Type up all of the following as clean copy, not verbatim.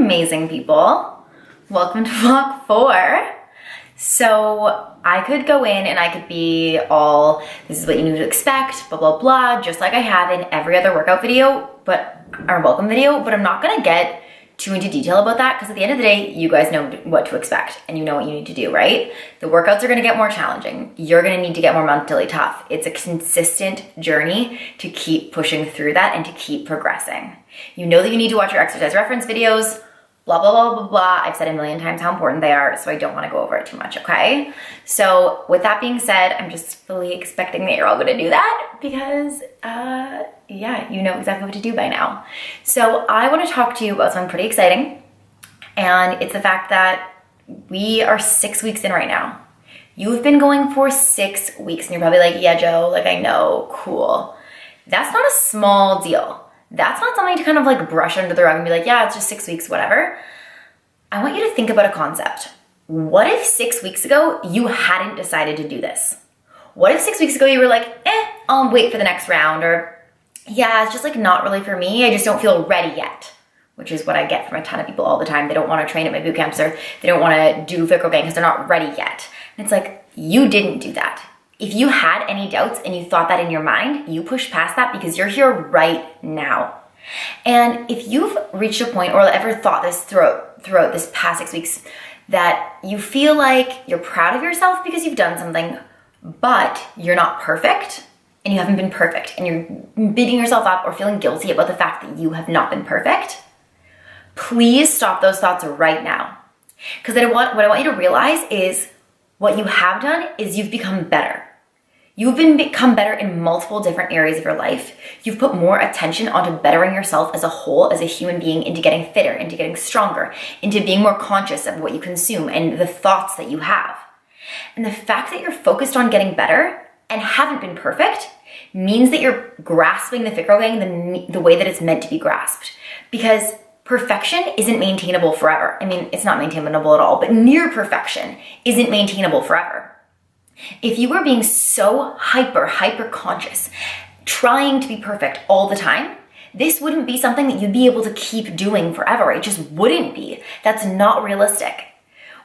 amazing people. Welcome to vlog 4. So I could go in and I could be all, this is what you need to expect, blah, blah, blah, just like I have in every other workout video, or welcome video, but I'm not gonna get too into detail about that because at the end of the day, you guys know what to expect and you know what you need to do, right? The workouts are gonna get more challenging. You're gonna need to get more mentally tough. It's a consistent journey to keep pushing through that and to keep progressing. You know that you need to watch your exercise reference videos, blah, blah, blah, blah, blah. I've said a million times how important they are, so I don't wanna go over it too much, okay? So with that being said, I'm just fully expecting that you're all gonna do that because, yeah, you know exactly what to do by now. So I wanna talk to you about something pretty exciting, and it's the fact that we are 6 weeks in right now. You've been going for 6 weeks, and you're probably like, yeah, Joe, like I know, cool. That's not a small deal. That's not something to kind of like brush under the rug and be like, yeah, it's just 6 weeks, whatever. I want you to think about a concept. What if 6 weeks ago you hadn't decided to do this? What if 6 weeks ago you were like, I'll wait for the next round, or yeah, it's just like not really for me. I just don't feel ready yet, which is what I get from a ton of people all the time. They don't want to train at my boot camps or they don't want to do Fit Girl Gang because they're not ready yet. And it's like, you didn't do that. If you had any doubts and you thought that in your mind, you pushed past that because you're here right now. And if you've reached a point or ever thought this throughout this past 6 weeks, that you feel like you're proud of yourself because you've done something, but you're not perfect and you haven't been perfect and you're beating yourself up or feeling guilty about the fact that you have not been perfect, please stop those thoughts right now. Because what I want you to realize is what you have done is you've become better. You've become better in multiple different areas of your life. You've put more attention onto bettering yourself as a whole, as a human being, into getting fitter, into getting stronger, into being more conscious of what you consume and the thoughts that you have. And the fact that you're focused on getting better and haven't been perfect means that you're grasping the Fit Girl Gang the way that it's meant to be grasped. Because perfection isn't maintainable forever. I mean, it's not maintainable at all, but near perfection isn't maintainable forever. If you were being so hyper conscious, trying to be perfect all the time, this wouldn't be something that you'd be able to keep doing forever. It just wouldn't be. That's not realistic.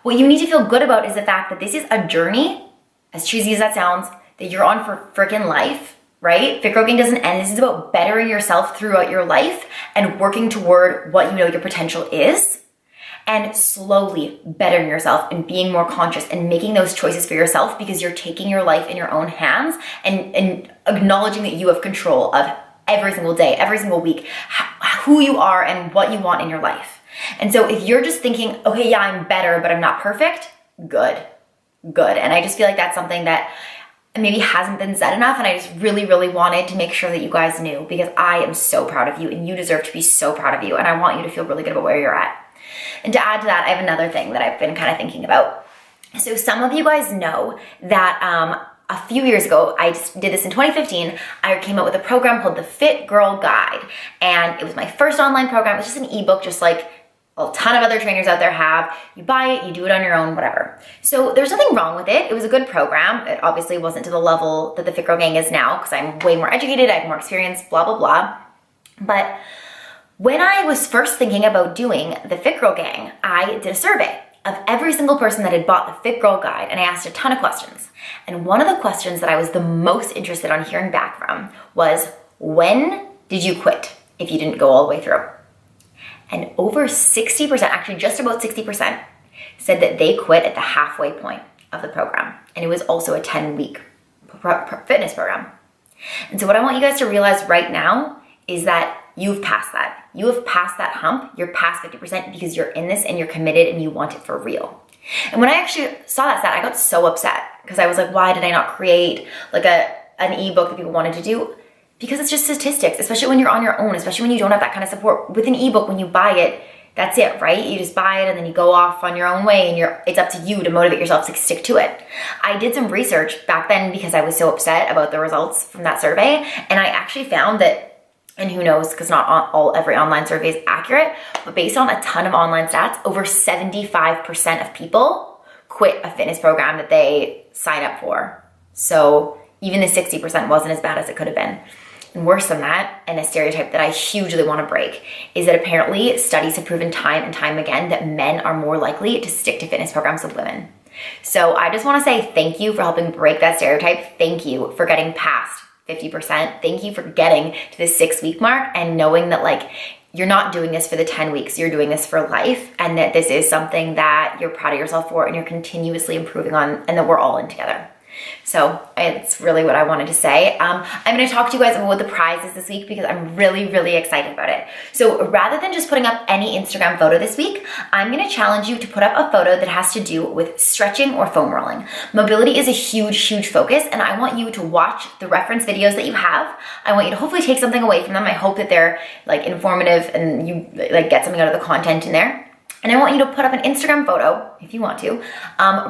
What you need to feel good about is the fact that this is a journey, as cheesy as that sounds, that you're on for freaking life, right? Fit Girl Gang doesn't end. This is about bettering yourself throughout your life and working toward what you know your potential is, and slowly bettering yourself and being more conscious and making those choices for yourself because you're taking your life in your own hands and acknowledging that you have control of every single day, every single week, who you are and what you want in your life. And so if you're just thinking, okay, yeah, I'm better, but I'm not perfect, good. And I just feel like that's something that maybe hasn't been said enough, and I just really, really wanted to make sure that you guys knew because I am so proud of you and you deserve to be so proud of you, and I want you to feel really good about where you're at. And to add to that, I have another thing that I've been kind of thinking about. So some of you guys know that a few years ago, I just did this in 2015, I came out with a program called the Fit Girl Guide. And it was my first online program. It was just an ebook, just like a ton of other trainers out there have. You buy it, you do it on your own, whatever. So there's nothing wrong with it. It was a good program. It obviously wasn't to the level that the Fit Girl Gang is now because I'm way more educated, I have more experience, blah, blah, blah. But when I was first thinking about doing the Fit Girl Gang, I did a survey of every single person that had bought the Fit Girl Guide, and I asked a ton of questions. And one of the questions that I was the most interested on hearing back from was, when did you quit if you didn't go all the way through? And over 60%, actually just about 60%, said that they quit at the halfway point of the program. And it was also a 10-week fitness program. And so what I want you guys to realize right now is that you've passed that. You have passed that hump. You're past 50% because you're in this and you're committed and you want it for real. And when I actually saw that stat, I got so upset because I was like, why did I not create like an ebook that people wanted to do? Because it's just statistics, especially when you're on your own, especially when you don't have that kind of support. With an ebook, when you buy it, that's it, right? You just buy it and then you go off on your own way and it's up to you to motivate yourself to stick to it. I did some research back then because I was so upset about the results from that survey, and I actually found that, and who knows, because not every online survey is accurate, but based on a ton of online stats, over 75% of people quit a fitness program that they sign up for. So even the 60% wasn't as bad as it could have been. and worse than that, and a stereotype that I hugely want to break, is that apparently studies have proven time and time again that men are more likely to stick to fitness programs with women. So I just want to say thank you for helping break that stereotype. Thank you for getting past 50%. Thank you for getting to the 6-week mark and knowing that like you're not doing this for the 10 weeks, you're doing this for life, and that this is something that you're proud of yourself for and you're continuously improving on, and that we're all in together. So it's really what I wanted to say. I'm going to talk to you guys about what the prize is this week because I'm really, really excited about it. So rather than just putting up any Instagram photo this week, I'm going to challenge you to put up a photo that has to do with stretching or foam rolling. Mobility is a huge, huge focus, and I want you to watch the reference videos that you have. I want you to hopefully take something away from them. I hope that they're like informative and you like get something out of the content in there. And I want you to put up an Instagram photo, if you want to,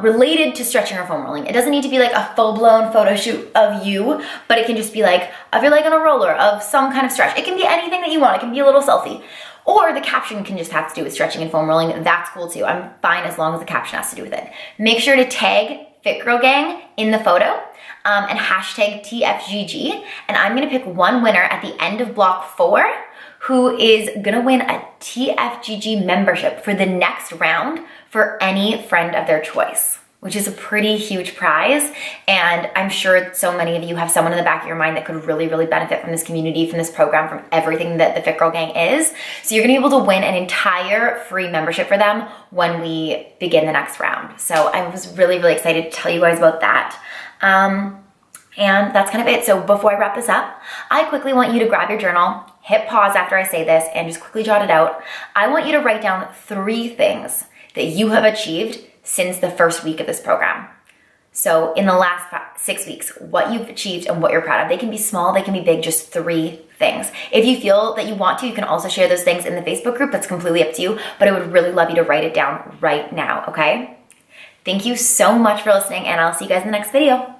related to stretching or foam rolling. It doesn't need to be like a full-blown photo shoot of you, but it can just be like of your leg on a roller, of some kind of stretch. It can be anything that you want. It can be a little selfie. Or the caption can just have to do with stretching and foam rolling. That's cool too. I'm fine as long as the caption has to do with it. Make sure to tag Fit Girl Gang in the photo and hashtag TFGG. And I'm gonna pick one winner at the end of block 4 who is gonna win a TFGG membership for the next round for any friend of their choice, which is a pretty huge prize. And I'm sure so many of you have someone in the back of your mind that could really, really benefit from this community, from this program, from everything that the Fit Girl Gang is. So you're gonna be able to win an entire free membership for them when we begin the next round. So I was really, really excited to tell you guys about that. And that's kind of it. So before I wrap this up, I quickly want you to grab your journal, hit pause after I say this, and just quickly jot it out. I want you to write down 3 things that you have achieved since the first week of this program. So in the last 6 weeks, what you've achieved and what you're proud of. They can be small, they can be big, just 3 things. If you feel that you want to, you can also share those things in the Facebook group. That's completely up to you, but I would really love you to write it down right now, okay? Thank you so much for listening, and I'll see you guys in the next video.